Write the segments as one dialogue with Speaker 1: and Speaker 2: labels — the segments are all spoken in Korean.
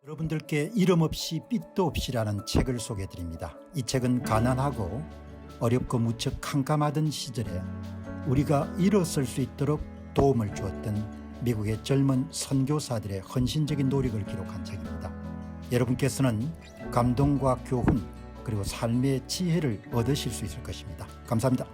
Speaker 1: 여러분들께 이름 없이 빛도 없이라는 책을 소개해드립니다. 이 책은 가난하고 어렵고 무척 캄캄하던 시절에 우리가 일어설 수 있도록 도움을 주었던 미국의 젊은 선교사들의 헌신적인 노력을 기록한 책입니다. 여러분께서는 감동과 교훈 그리고 삶의 지혜를 얻으실 수 있을 것입니다. 감사합니다.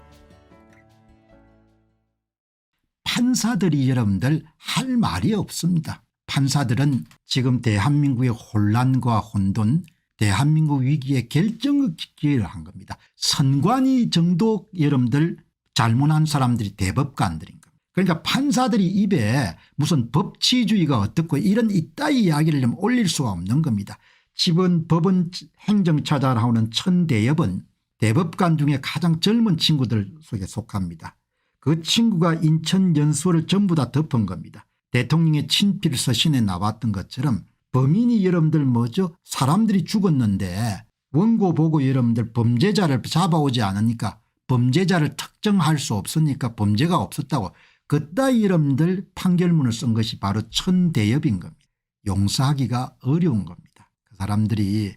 Speaker 1: 판사들이 여러분들 할 말이 없습니다. 판사들은 지금 대한민국의 혼란과 혼돈, 대한민국 위기의 결정의 기회를 한 겁니다. 선관위 정도 여러분들 잘못한 사람들이 대법관들인 겁니다. 그러니까 판사들이 입에 무슨 법치주의가 어떻고 이런 이따위 이야기를 좀 올릴 수가 없는 겁니다. 지금 법원 행정처장을 하는 천대엽은 대법관 중에 가장 젊은 친구들 속에 속합니다. 그 친구가 인천연수원을 전부 다 덮은 겁니다. 대통령의 친필 서신에 나왔던 것처럼 범인이 여러분들 뭐죠? 사람들이 죽었는데 원고 보고 여러분들 범죄자를 잡아오지 않으니까 범죄자를 특정할 수 없으니까 범죄가 없었다고 그따위 여러분들 판결문을 쓴 것이 바로 천대엽인 겁니다. 용서하기가 어려운 겁니다. 그 사람들이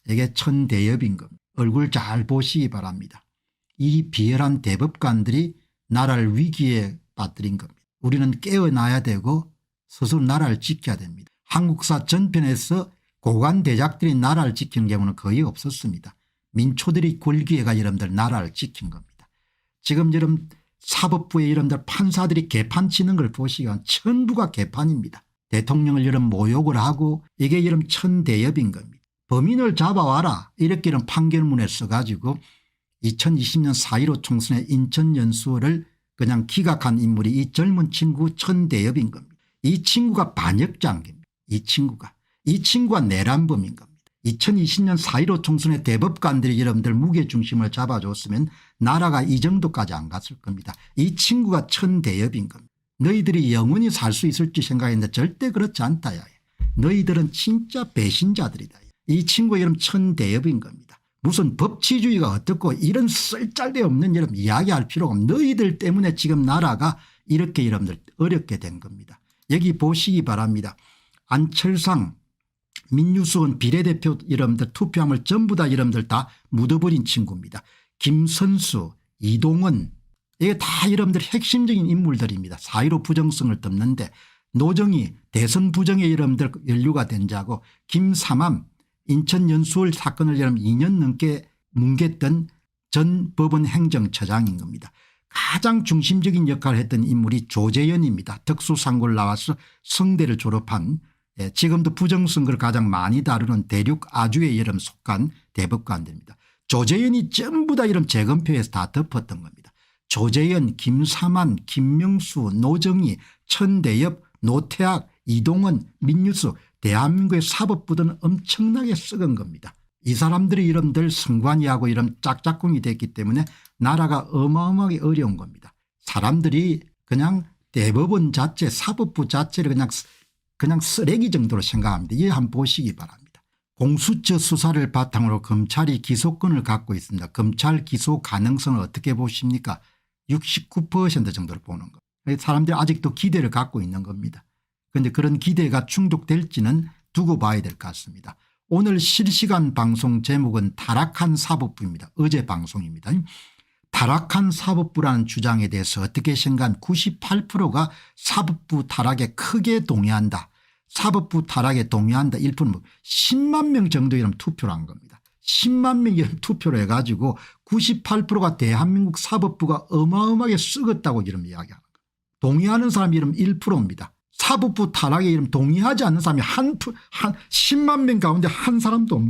Speaker 1: 이게 천대엽인 겁니다. 얼굴 잘 보시기 바랍니다. 이 비열한 대법관들이 나라를 위기에 빠뜨린 겁니다. 우리는 깨어나야 되고 스스로 나라를 지켜야 됩니다. 한국사 전편에서 고관 대작들이 나라를 지키는 경우는 거의 없었습니다. 민초들이 굴기회가 여러분들 나라를 지킨 겁니다. 지금 여러분 사법부에 여러분들 판사들이 개판 치는 걸 보시면 전부가 개판입니다. 대통령을 여러분 모욕을 하고 이게 여러분 천대엽인 겁니다. 범인을 잡아와라 이렇게 이런 판결문에 써가지고 2020년 4.15 총선의 인천연수원을 그냥 기각한 인물이 이 젊은 친구 천대엽인 겁니다. 이 친구가 반역장입니다. 이 친구가 내란범인 겁니다. 2020년 4.15 총선의 대법관들이 여러분들 무게중심을 잡아줬으면 나라가 이 정도까지 안 갔을 겁니다. 이 친구가 천대엽인 겁니다. 너희들이 영원히 살 수 있을지 생각했는데 절대 그렇지 않다. 야. 너희들은 진짜 배신자들이다. 이 친구 여러분 천대엽인 겁니다. 무슨 법치주의가 어떻고 이런 쓸데없는 여러분 이야기할 필요가 없는 너희들 때문에 지금 나라가 이렇게 여러분들 어렵게 된 겁니다. 여기 보시기 바랍니다. 안철상 민유수원 비례대표 여러분들 투표함을 전부 다 여러분들 다 묻어버린 친구입니다. 김선수 이동원 이게 다 여러분들 핵심적인 인물들입니다. 4.15 부정성을 덮는데 노정희 대선 부정에 여러분들 연루가 된 자고 김삼함 인천연수원 사건을 여러분 2년 넘게 뭉갰던 전 법원 행정처장인 겁니다. 가장 중심적인 역할을 했던 인물이 조재현입니다. 특수상고를 나와서 성대를 졸업한 지금도 부정선거를 가장 많이 다루는 대륙 아주에 여러분 속한 대법관들입니다. 조재현이 전부 다 이런 재검표에서 다 덮었던 겁니다. 조재현, 김삼한, 김명수, 노정희, 천대엽, 노태악, 이동원, 민유수 대한민국의 사법부들은 엄청나게 썩은 겁니다. 이 사람들이 여러분들 선관위하고 이런 짝짝꿍이 됐기 때문에 나라가 어마어마하게 어려운 겁니다. 사람들이 그냥 대법원 자체 사법부 자체를 그냥 쓰레기 정도로 생각합니다. 이거 한번 보시기 바랍니다. 공수처 수사를 바탕으로 검찰이 기소권을 갖고 있습니다. 검찰 기소 가능성을 어떻게 보십니까? 69% 정도를 보는 겁니다. 사람들이 아직도 기대를 갖고 있는 겁니다. 그런데 그런 기대가 충족될지는 두고 봐야 될 것 같습니다. 오늘 실시간 방송 제목은 타락한 사법부입니다. 어제 방송입니다. 타락한 사법부라는 주장에 대해서 어떻게 생각한 98%가 사법부 타락에 크게 동의한다. 사법부 타락에 동의한다 1%는 10만 명 정도 이런 투표를 한 겁니다. 10만 명이 이런 투표를 해가지고 98%가 대한민국 사법부가 어마어마하게 썩었다고 이런 이야기하는 거예요. 동의하는 사람이 이름 1%입니다. 사법부 타락에 이름 동의하지 않는 사람이 10만 명 가운데 한 사람도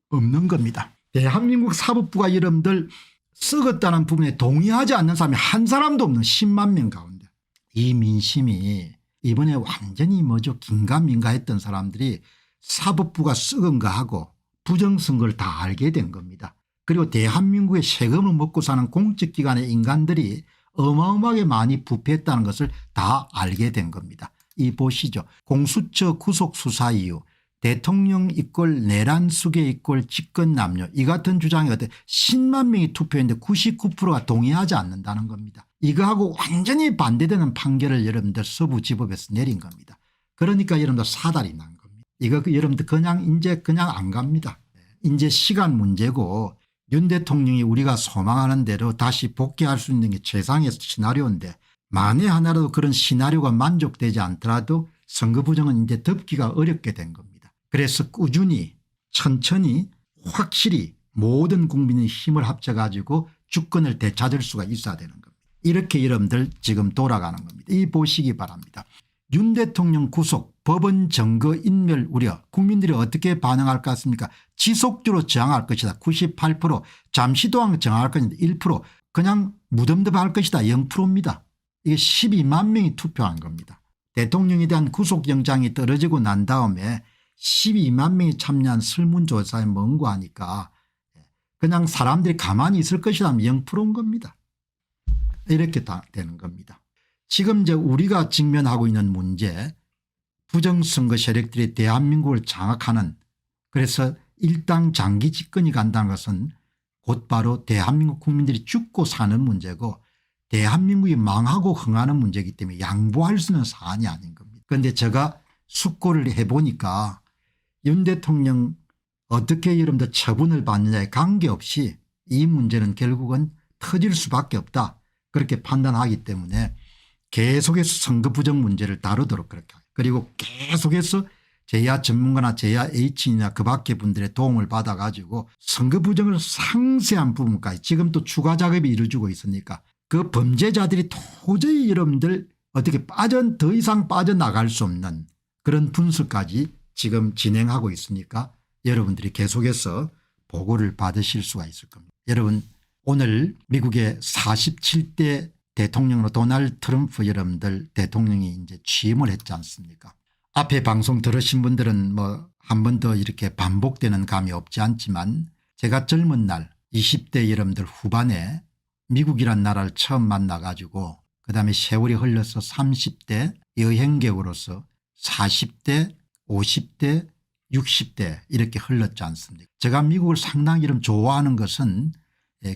Speaker 1: 없는 겁니다. 대한민국 사법부가 여러분들 썩었다는 부분에 동의하지 않는 사람이 한 사람도 없는 10만 명 가운데 이 민심이 이번에 완전히 뭐죠 긴가민가 했던 사람들이 사법부가 썩은 거 하고 부정선거를 다 알게 된 겁니다. 그리고 대한민국의 세금을 먹고 사는 공적기관의 인간들이 어마어마하게 많이 부패했다는 것을 다 알게 된 겁니다. 이 보시죠. 공수처 구속수사 이후 대통령 이꼴 내란 수계 이꼴 직권남용 이 같은 주장이 어때 10만 명이 투표했는데 99%가 동의하지 않는다는 겁니다. 이거하고 완전히 반대되는 판결을 여러분들 서부지법에서 내린 겁니다. 그러니까 여러분들 사달이 난 겁니다. 이거 여러분들 그냥 안 갑니다. 이제 시간 문제고 윤 대통령이 우리가 소망하는 대로 다시 복귀할 수 있는 게 최상의 시나리오인데 만에 하나라도 그런 시나리오가 만족되지 않더라도 선거 부정은 이제 덮기가 어렵게 된 겁니다. 그래서 꾸준히 천천히 확실히 모든 국민의 힘을 합쳐 가지고 주권을 되찾을 수가 있어야 되는 겁니다. 이렇게 여러분들 지금 돌아가는 겁니다. 이 보시기 바랍니다. 윤 대통령 구속 법원 점거 인멸 우려 국민들이 어떻게 반응할 것 같습니까? 지속적으로 저항할 것이다 98%, 잠시도항 저항할 것이다 1%, 그냥 무덤덤할 것이다 0%입니다. 이게 12만 명이 투표한 겁니다. 대통령에 대한 구속영장이 떨어지고 난 다음에 12만 명이 참여한 설문조사에 뭔고하니까 그냥 사람들이 가만히 있을 것이다 하면 0%인 겁니다. 이렇게 다 되는 겁니다. 지금 이제 우리가 직면하고 있는 문제 부정선거 세력들이 대한민국을 장악하는 그래서 일당 장기 집권이 간다는 것은 곧바로 대한민국 국민들이 죽고 사는 문제고 대한민국이 망하고 흥하는 문제이기 때문에 양보할 수 있는 사안이 아닌 겁니다. 그런데 제가 숙고를 해보니까 윤 대통령 어떻게 여러분들 처분을 받느냐에 관계없이 이 문제는 결국은 터질 수밖에 없다 그렇게 판단하기 때문에 계속해서 선거 부정 문제를 다루도록 그렇게 하고 그리고 계속해서 제야 전문가나 제야 H나 그 밖의 분들의 도움을 받아 가지고 선거 부정을 상세한 부분까지 지금 또 추가 작업이 이루어지고 있으니까 그 범죄자들이 도저히 여러분들 어떻게 더 이상 빠져나갈 수 없는 그런 분석까지 지금 진행하고 있으니까 여러분들이 계속해서 보고를 받으실 수가 있을 겁니다. 여러분 오늘 미국의 47대 대통령으로 도널드 트럼프 여러분들 대통령이 이제 취임을 했지 않습니까? 앞에 방송 들으신 분들은 뭐 한 번 더 이렇게 반복되는 감이 없지 않지만 제가 젊은 날 20대 여러분들 후반에 미국이란 나라를 처음 만나 가지고 그다음에 세월이 흘러서 30대 여행객으로서 40대 50대 60대 이렇게 흘렀지 않습니까? 제가 미국을 상당히 좀 좋아하는 것은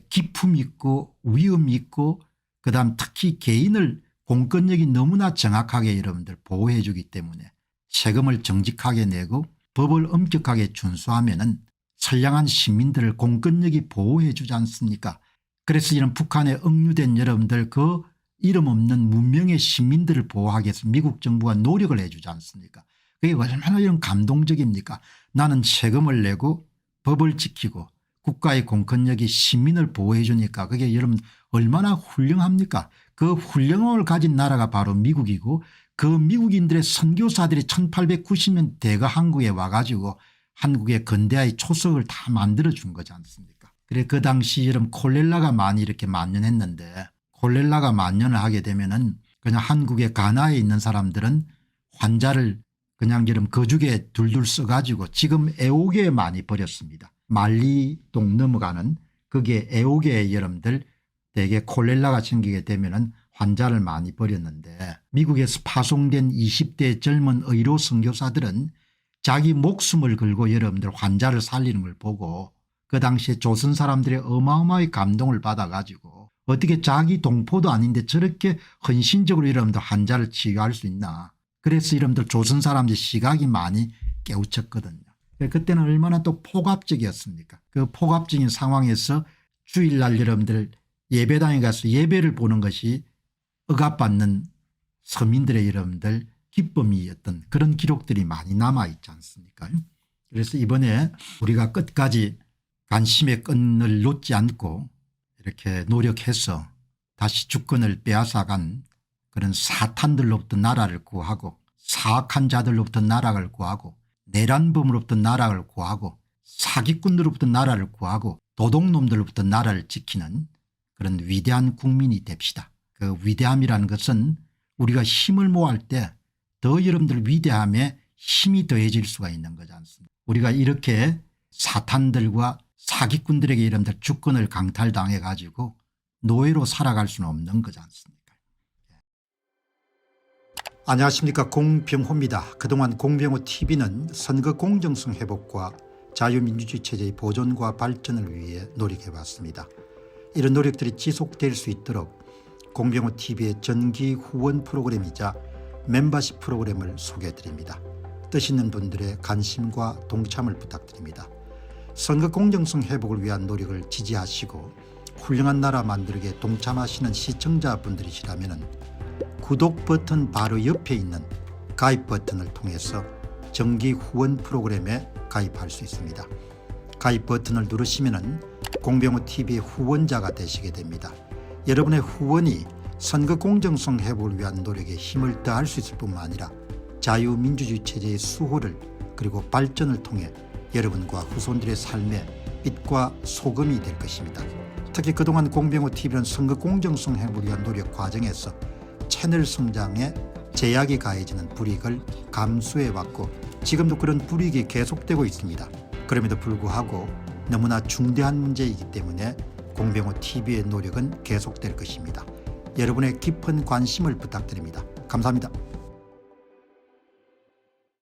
Speaker 1: 기품 있고 위험 있고 그다음 특히 개인을 공권력이 너무나 정확하게 여러분들 보호해 주기 때문에 세금을 정직하게 내고 법을 엄격하게 준수하면은 선량한 시민들을 공권력이 보호해 주지 않습니까? 그래서 이런 북한에 억류된 여러분들 그 이름 없는 문명의 시민들을 보호하기 위해서 미국 정부가 노력을 해 주지 않습니까? 그게 얼마나 이런 감동적입니까? 나는 세금을 내고 법을 지키고 국가의 공권력이 시민을 보호해 주니까 그게 여러분 얼마나 훌륭합니까? 그 훌륭함을 가진 나라가 바로 미국이고 그 미국인들의 선교사들이 1890년 대거 한국에 와가지고 한국의 근대화의 초석을 다 만들어준 거지 않습니까? 그래 그 당시 여러분 콜레라가 많이 이렇게 만연했는데 콜레라가 만연을 하게 되면은 그냥 한국의 가나에 있는 사람들은 환자를 그냥 여러분 거죽에 둘둘 써가지고 지금 애옥에 많이 버렸습니다. 말리동 넘어가는 그게 애옥에 여러분들 대개 콜레라가 생기게 되면은 환자를 많이 버렸는데 미국에서 파송된 20대 젊은 의료 선교사들은 자기 목숨을 걸고 여러분들 환자를 살리는 걸 보고 그 당시에 조선 사람들의 어마어마하게 감동을 받아 가지고 어떻게 자기 동포도 아닌데 저렇게 헌신적으로 여러분들 환자를 치유할 수 있나. 그래서 여러분들 조선 사람들 시각이 많이 깨우쳤거든요. 그때는 얼마나 또 폭압적이었습니까? 그 폭압적인 상황에서 주일날 여러분들 예배당에 가서 예배를 보는 것이 억압받는 서민들의 여러분들 기쁨이었던 그런 기록들이 많이 남아있지 않습니까? 그래서 이번에 우리가 끝까지 관심의 끈을 놓지 않고 이렇게 노력해서 다시 주권을 빼앗아간 그런 사탄들로부터 나라를 구하고 사악한 자들로부터 나라를 구하고 내란범으로부터 나라를 구하고 사기꾼들로부터 나라를 구하고 도둑놈들로부터 나라를 지키는 그런 위대한 국민이 됩시다. 그 위대함이라는 것은 우리가 힘을 모을 때 더 여러분들 위대함에 힘이 더해질 수가 있는 거지 않습니까? 우리가 이렇게 사탄들과 사기꾼들에게 여러분들 주권을 강탈당해 가지고 노예로 살아갈 수는 없는 거지 않습니까? 안녕하십니까, 공병호입니다. 그동안 공병호 TV는 선거 공정성 회복과 자유민주주의 체제의 보존과 발전을 위해 노력해왔습니다. 이런 노력들이 지속될 수 있도록 공병호 TV의 정기 후원 프로그램이자 멤버십 프로그램을 소개해드립니다. 뜻 있는 분들의 관심과 동참을 부탁드립니다. 선거 공정성 회복을 위한 노력을 지지하시고 훌륭한 나라 만들기에 동참하시는 시청자분들이시라면 구독 버튼 바로 옆에 있는 가입 버튼을 통해서 정기 후원 프로그램에 가입할 수 있습니다. 가입 버튼을 누르시면 공병호TV의 후원자가 되시게 됩니다. 여러분의 후원이 선거 공정성 회복을 위한 노력에 힘을 더할 수 있을 뿐만 아니라 자유민주주의 체제의 수호를 그리고 발전을 통해 여러분과 후손들의 삶에 빛과 소금이 될 것입니다. 특히 그동안 공병호TV는 선거 공정성 회복을 위한 노력 과정에서 채널 성장에 제약이 가해지는 불이익을 감수해왔고 지금도 그런 불이익이 계속되고 있습니다. 그럼에도 불구하고 너무나 중대한 문제이기 때문에 공병호TV의 노력은 계속될 것입니다. 여러분의 깊은 관심을 부탁드립니다. 감사합니다.